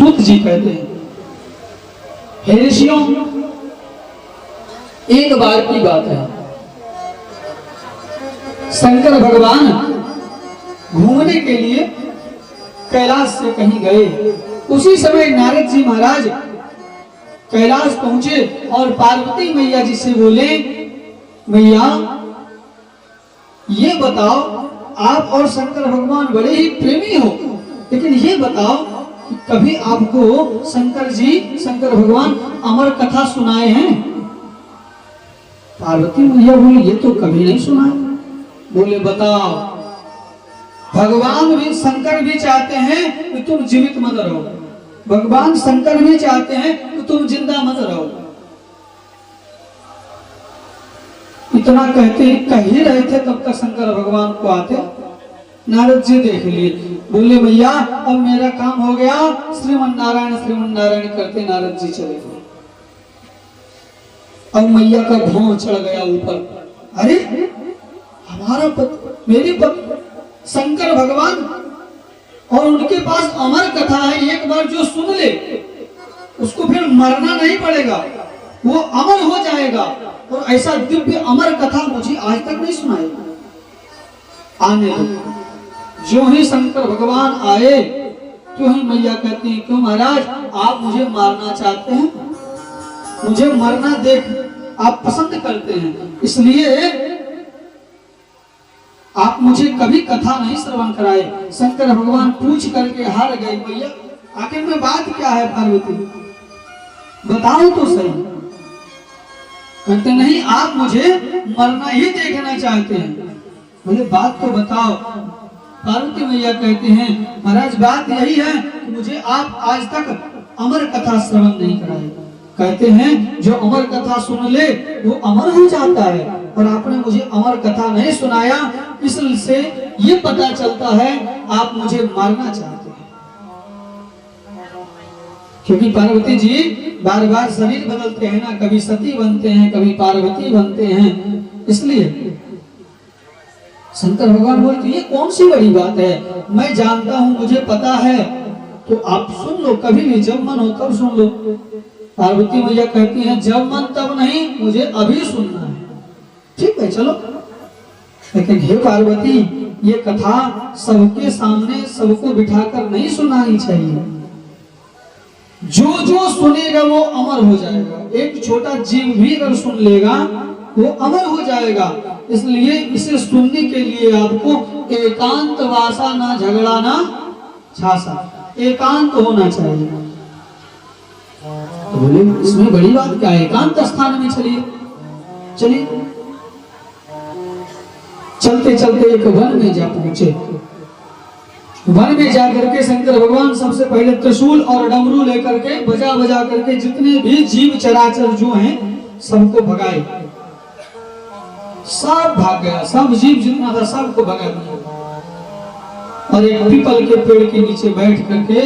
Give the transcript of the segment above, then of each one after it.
सूत जी कहते हैं। हे ऋषियों, एक बार की बात है, शंकर भगवान घूमने के लिए कैलाश से कहीं गए। उसी समय नारद जी महाराज कैलाश पहुंचे और पार्वती मैया जी से बोले, मैया ये बताओ, आप और शंकर भगवान बड़े ही प्रेमी हो, लेकिन ये बताओ कि कभी आपको शंकर भगवान अमर कथा सुनाए हैं? पार्वती मैया बोली, ये तो कभी नहीं सुना। बोले बताओ। भगवान भी शंकर भी चाहते हैं कि तुम जीवित मत रहो, भगवान शंकर भी चाहते हैं कि तुम जिंदा मत रहो। इतना कहते कह ही रहे थे, तब तक शंकर भगवान को आते नारद जी देख लिए। बोले मैया अब मेरा काम हो गया, श्रीमन नारायण करते नारद जी चले गए। अब मैया का भौं चढ़ गया ऊपर। अरे हमारा मेरी पत्नी शंकर भगवान और उनके पास अमर कथा है, एक बार जो सुन ले उसको फिर मरना नहीं पड़ेगा, वो अमर हो जाएगा। और ऐसा दिव्य अमर कथा मुझे आज तक नहीं सुनाई। आने दो। जो ही शंकर भगवान आए तो ही मैया कहती है, क्यों महाराज आप मुझे मारना चाहते हैं? मुझे मरना देख आप पसंद करते हैं, इसलिए आप मुझे कभी कथा नहीं श्रवण कराए। शंकर भगवान पूछ करके हार गए, मैया आखिर में बात क्या है पार्वती, बताओ तो सही। कहते नहीं, आप मुझे मरना ही देखना चाहते हैं। बोले बात तो बताओ। पार्वती मैया कहते हैं, महाराज बात यही है कि मुझे आप आज तक अमर कथा श्रवण नहीं कराए। कहते हैं जो अमर कथा सुन ले वो अमर हो जाता है, और आपने मुझे अमर कथा नहीं सुनाया, इससे ये पता चलता है आप मुझे मारना चाहते हैं। क्योंकि पार्वती जी बार बार शरीर बदलते हैं ना, कभी सती बनते हैं, कभी पार्वती बनते हैं, इसलिए शंकर भगवान बोलते ये कौन सी बड़ी बात है, मैं जानता हूं, मुझे पता है, तो आप सुन लो, कभी भी जब मन हो तब सुन लो। पार्वती मैया कहती हैं जब मन तब नहीं, मुझे अभी सुनना है। ठीक है चलो, लेकिन हे पार्वती ये कथा सबके सामने सबको बिठाकर नहीं सुनानी चाहिए। जो जो सुनेगा वो अमर हो जाएगा। एक छोटा जीव भी अगर सुन लेगा वो अमर हो जाएगा। इसलिए इसे सुनने के लिए आपको एकांत वासा, ना झगड़ा ना छासा, एकांत होना चाहिए। तो बोले इसमें बड़ी बात क्या है, एकांत स्थान में चलिए। चलिए चलते चलते एक वन में जा पहुंचे। वन में जाकर के शंकर भगवान सबसे पहले त्रिशूल और डमरू लेकर के बजा बजा करके जितने भी जीव चराचर जो हैं सबको भगाए। सब भाग गया, सब जीव जितना था सबको भगा दिया। और एक पीपल के पेड़ के नीचे बैठ करके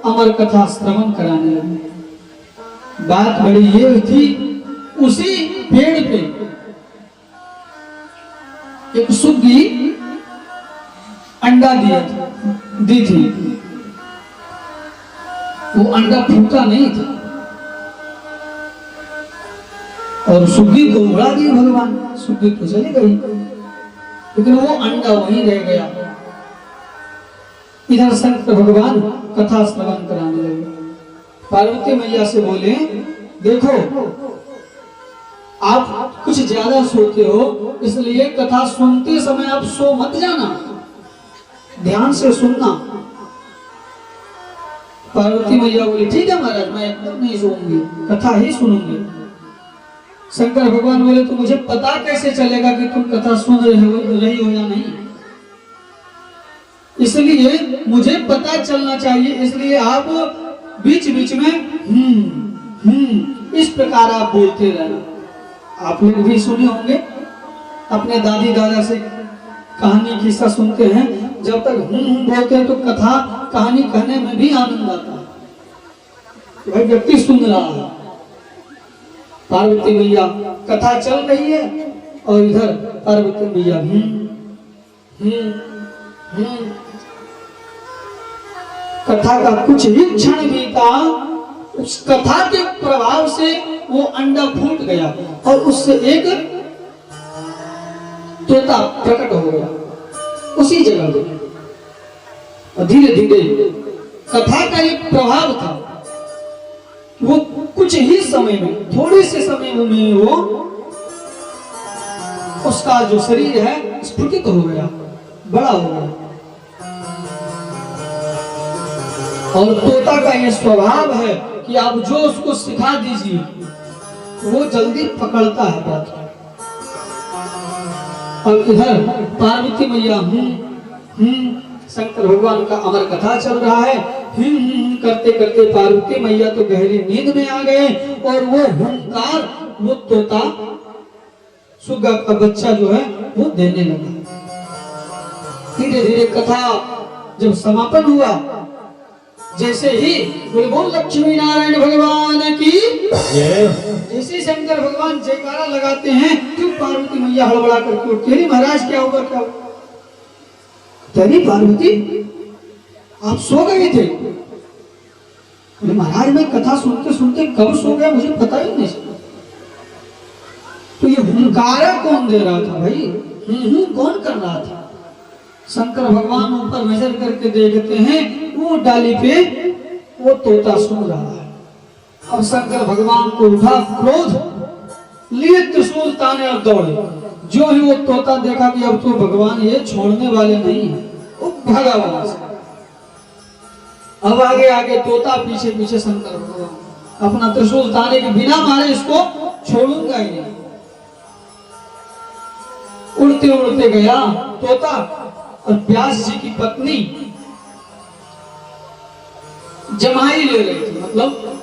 अमर कथा श्रवण कराने लगे। बात बड़ी ये थी, उसी पेड़ पे एक सुग्गी अंडा दी थी। वो अंडा फूटा नहीं था और सुग्गी को उड़ा दी भगवान। सुग्गी तो चली गई, लेकिन वो अंडा वहीं रह गया। इधर शंकर भगवान कथा श्रवण कराने लगे। पार्वती मैया से बोले देखो आप कुछ ज्यादा सोते हो, इसलिए कथा सुनते समय आप सो मत जाना, ध्यान से सुनना। पार्वती मैया बोली ठीक है महाराज, मैं एकदम नहीं सोऊंगी, कथा ही सुनूंगी। शंकर भगवान बोले तो मुझे पता कैसे चलेगा कि तुम कथा सुन रही हो या नहीं, इसलिए मुझे पता चलना चाहिए। इसलिए आप बीच बीच में इस प्रकार आप बोलते रहना। आप लोग भी सुने होंगे, अपने दादी दादा से कहानी किस्सा सुनते हैं, जब तक बोलते हैं तो कथा कहानी कहने में भी आनंद आता है। भाई व्यक्ति सुन रहा है, पार्वती मैया कथा चल रही है और इधर पार्वती मैया कथा का कुछ ही क्षण बीता, उस कथा के प्रभाव से वो अंडा फूट गया और उससे एक तोता प्रकट हो गया उसी जगह पे। और धीरे धीरे कथा का एक प्रभाव था, वो कुछ ही समय में, थोड़े से समय में वो उसका जो शरीर है स्फुटित हो गया, बड़ा हो गया। और तोता का यह स्वभाव है कि आप जो उसको सिखा दीजिए वो जल्दी पकड़ता है बात। और इधर पार्वती मैया शंकर भगवान का अमर कथा चल रहा है, करते करते पार्वती मैया तो गहरी नींद में आ गए और वो हुंकार, वो तोता सुग्गा का बच्चा जो है वो देने लगा। धीरे धीरे कथा जब समापन हुआ, जैसे ही बोल लक्ष्मी नारायण भगवान की, जैसे शंकर भगवान जयकारा लगाते हैं तो पार्वती मैया हड़बड़ा करके उठती है, महाराज क्या होगा क्या? तेरी पार्वती आप सो गए थे? महाराज मैं कथा सुनते सुनते कब सो गया मुझे पता ही नहीं। तो ये हुंकारा कौन दे रहा था भाई? कौन कर रहा था? शंकर भगवान ऊपर नजर करके देखते हैं, वो डाली पे वो तोता सुन रहा है। अब शंकर भगवान को उठा क्रोध, लिए त्रिशूल ताने और दौड़े। जो ही वो तोता देखा कि अब तो भगवान ये छोड़ने वाले नहीं है, वो भागा वहां से। अब आगे आगे तोता, पीछे पीछे शंकर भगवान। अपना त्रिशूल ताने के बिना मारे इसको छोड़ूंगा ही नहीं। उड़ते उड़ते गया तोता और व्यास जी की पत्नी जमाई ले रही थी, मतलब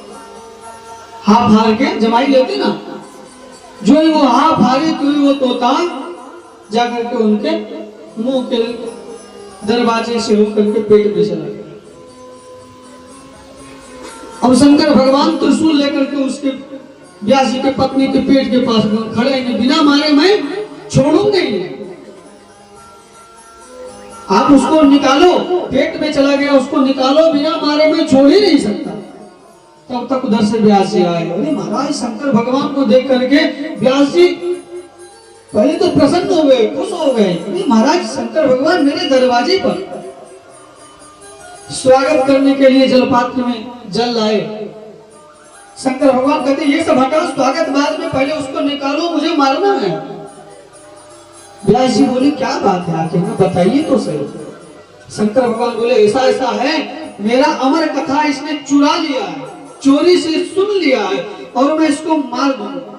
हाथ हार के जमाई लेते ना, जो ही वो हाथ हारे तो ही वो तोता जाकर के उनके मुंह के दरवाजे से होकर के पेट में चला गया। अब शंकर भगवान त्रिशूल लेकर के उसके व्यास जी के पत्नी के पेट के पास खड़े हैं, बिना मारे मैं छोड़ूंगा ही नहीं। आप उसको निकालो, पेट में चला गया, उसको निकालो, बिना मारे मैं छोड़ ही नहीं सकता। तब तक उधर से व्यास जी आए। अरे महाराज, शंकर भगवान को देख करके व्यास जी पहले तो प्रसन्न हो गए, खुश हो गए। महाराज, शंकर भगवान मेरे दरवाजे पर स्वागत करने के लिए जलपात्र में जल लाए। शंकर भगवान कहते ये सब हटाओ, स्वागत बाद में, पहले उसको निकालो, मुझे मारना है। व्यास जी बोले क्या बात है आखिर में, बताइए तो सही। शंकर भगवान बोले ऐसा ऐसा है, मेरा अमर कथा इसने चुरा लिया है, चोरी से सुन लिया है और मैं इसको मार दूंगा।